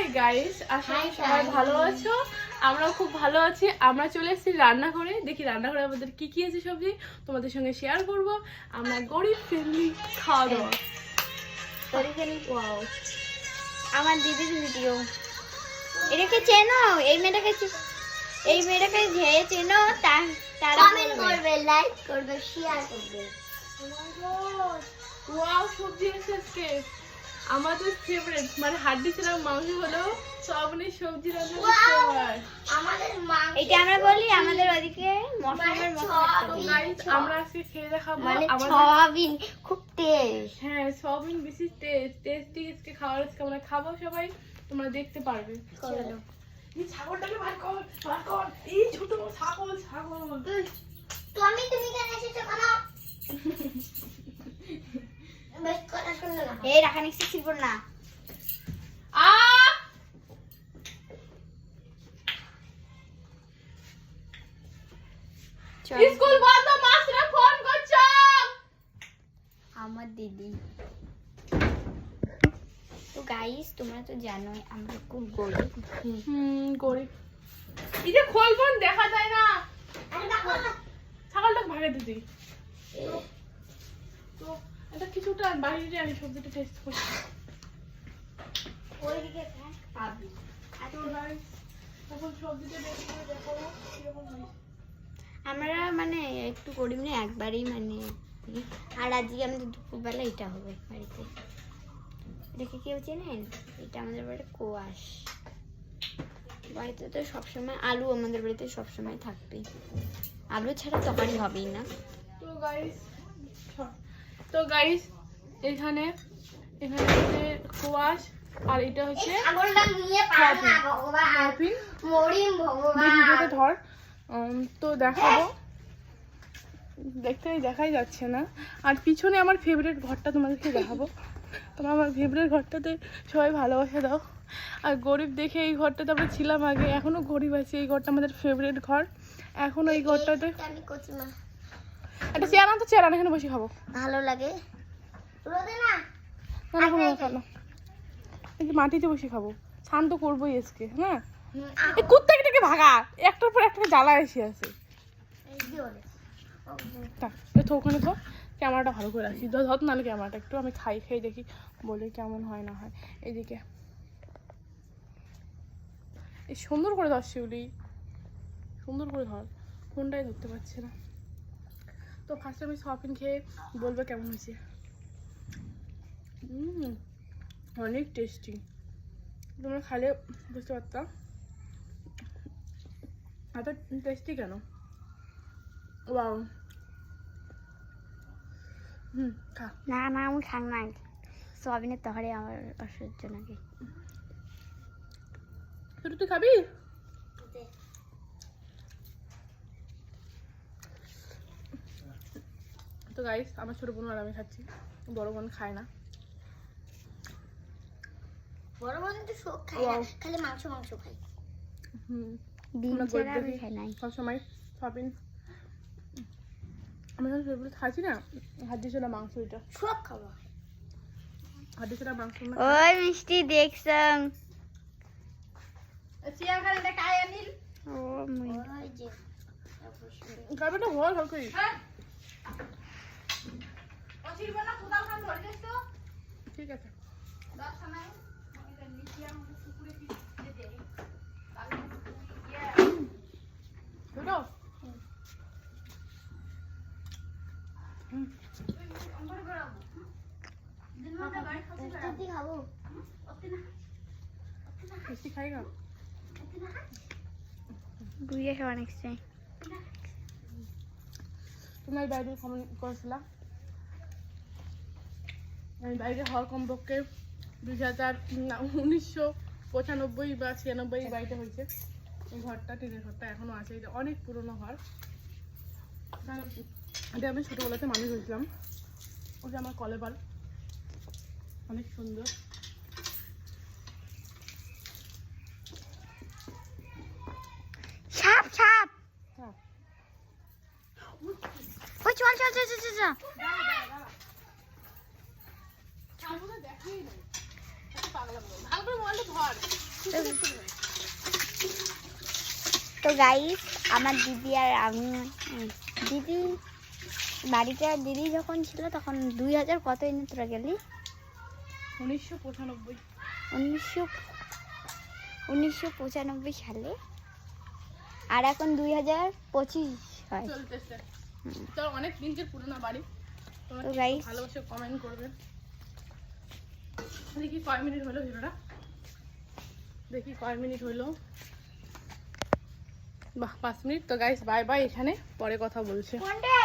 Hi guys, আশা করি সবাই ভালো আছো। আমরাও খুব ভালো আছি। আমরা চলে এসেছি রান্নাঘরে। দেখি রান্নাঘরে আমাদের কি কি আছে সবজি তোমাদের সঙ্গে শেয়ার করব। আমরা গরিব ফ্যামিলি খাওয়া দাওয়া। ওয়াও, আমার দিদির ভিডিও। এটাকে চেনো? এই মেয়েটাকে যে চেনো তারা কমেন্ট করবে, লাইক করবে, শেয়ার করবে। ওয়াও, সবজি আছে আজকে আমাদের ফেভারিট, মানে হাড্ডি ছাড়া মাংস হলো সবনের সবজি রান্না করতে হয়। আমাদের মাংস এটা আমরা বলি, আমাদের ওদিকে মশলার মতো গাইস আমরা আজকে খেয়ে দেখাবো। মানে আমাদের সয়াবিন খুব টেস্ট। হ্যাঁ, সয়াবিন বেশি টেস্টি আজকে খাওয়ার, আজকে আমরা খাবো সবাই, তোমরা দেখতে পারবে। চলো, এই ছাগলটাকে বার কর। এই ছোট ছাগল। তুমি কেন এসেছো কেন? বেশ কথা শুনলে না। এই রাখা নিচ্ছি ছিল না। স্কুল বন্ধ, মাস্টার ফোন করছে। আমার দিদি তো গাইস, তোমরা তো জানোই আমরা খুব গরিব। গরিব। এই যে খোলবন দেখা যায় না। ছাগলটাকে ভাগে দিদি। তো এটা কিছুটা বাইরে আমি সবজিটা টেস্ট করছি। ওইদিকে পাবি। এখন সবজিটা টেস্ট করে দেখাবো কিরকম হয়েছে। আমরা মানে একটু গরিব না, একবারেই মানে। আর আজকে আমাদের দুপুরবেলা এটা হবে বাড়িতে। দেখে কেউ চেনেন? এটা আমাদের বাড়িতে কোয়াশ। বাড়িতে তো সবসময় আলু, আমাদের বাড়িতে সবসময় থাকবে। আলু ছাড়া তরকারি হবেই না। তো গাইস এখানে হচ্ছে কোয়াশ, আর এটা হচ্ছে ধর। তো দেখাবো, দেখাই যাচ্ছে না। আর পিছনে আমার ফেভারিট ঘরটা তোমাদেরকে দেখাবো। তোমরা আমার ফেভারিট ঘরটাতে সবাই ভালোবাসা দাও। আর গরিব দেখে এই ঘরটাতে আমরা ছিলাম আগে, এখনো গরিব আছি। এই ঘরটা আমাদের ফেভারিট ঘর। এখনো এই ঘরটাতে একটা চেয়ার আনতো, চেয়ার আন, এখানে বসে খাবো। ভালো লাগে মাটিতে বসে খাবো, শান্ত করবোই আজকে। হ্যাঁ, এই কুত্তাটাকে ভাগা, একটার পর একটা জ্বালা এসে আছে। তো ওখানে তো ক্যামেরাটা ভালো করে রাখি, ধর নাহলে ক্যামেরাটা একটু আমি খাই দেখি, বলে কেমন হয় না হয়। এইদিকে এই সুন্দর করে ধর শিউলি, সুন্দর করে ধর, ফোনটাই ধরতে পারছে না। তো ফার্স্টে আমি সয়াবিন খেয়ে বলবো কেমন হয়েছে। অনেক টেস্টি, তোমরা খালে বুঝতে পারতাম এত টেস্টি কেন। ওয়াও। খা। না আমি খান না, সয়াবিনের তরকারি আমার অসহ্য নাকি। তুই খাবি? তো গাইস, আমার ছোট বোন আর আমি খাচ্ছি, বড় বোন খায় না। বড় বোন তো সব খায় না, খালি মাংস খায়। ডিম ছাড়া আমি খাই না সবসময় সয়াবিন। আমি যখন সেগুলো খাচ্ছি না, হাড্ডি ছাড়া মাংস, এটা সব খাবো। হাড্ডি ছাড়া মাংস। ওই মিষ্টি দেখছাম। চেয়ারখানাটা কায় আনিল। ও মই যে গাবেটা ভয় হল কই। অচির বলা কোদাল খান ধরে যাস তো। ঠিক আছে। 10 সময় আমি তো লিথিয়াম পুকুরে কি দে। তাহলে ইয়া ছোটো অম্বর করাবো। দিনটা গাড়ি খাচ্ছি খাবো। বেশি খাই না। বুঝে খাওয়া নেক্সট টাইম। তোমার বাইরে কমেন্ট করেছিলাম, আমি বাইরে হওয়ার কমপক্ষে 1995 বা 96 বাড়িতে হয়েছে। এই ঘরটা, টিনের ঘরটা এখনো আছে। এটা অনেক পুরনো ঘর। এটা আমি ছোটোবেলাতে মানুষ হয়েছিলাম। ওটা আমার কলেবার, অনেক সুন্দর। সাপ হ্যাঁ, ওই চল দেখাই নাই পাগলা, ভালো করে মোবাইলটা ধর। তো গাইস আমার দিদি আর আমি দিদি বাড়িতে আর দিদি যখন ছিল তখন 2000 কত এনে তোরা গেলি 1995 1995 সালে আর এখন 2025 হয়। চলতেছে। তো অনেক দিনকার পুরনো বাড়ি। তোমরা তো একটু guys, ভালোবাসে কমেন্ট করবে। দেখি কয় মিনিট হলো ভিডিওটা, দেখি কয় মিনিট হলো। বাহ 5 মিনিট। তো গাইস বাই বাই, এখানে পরে কথা বলছে। কোনটায়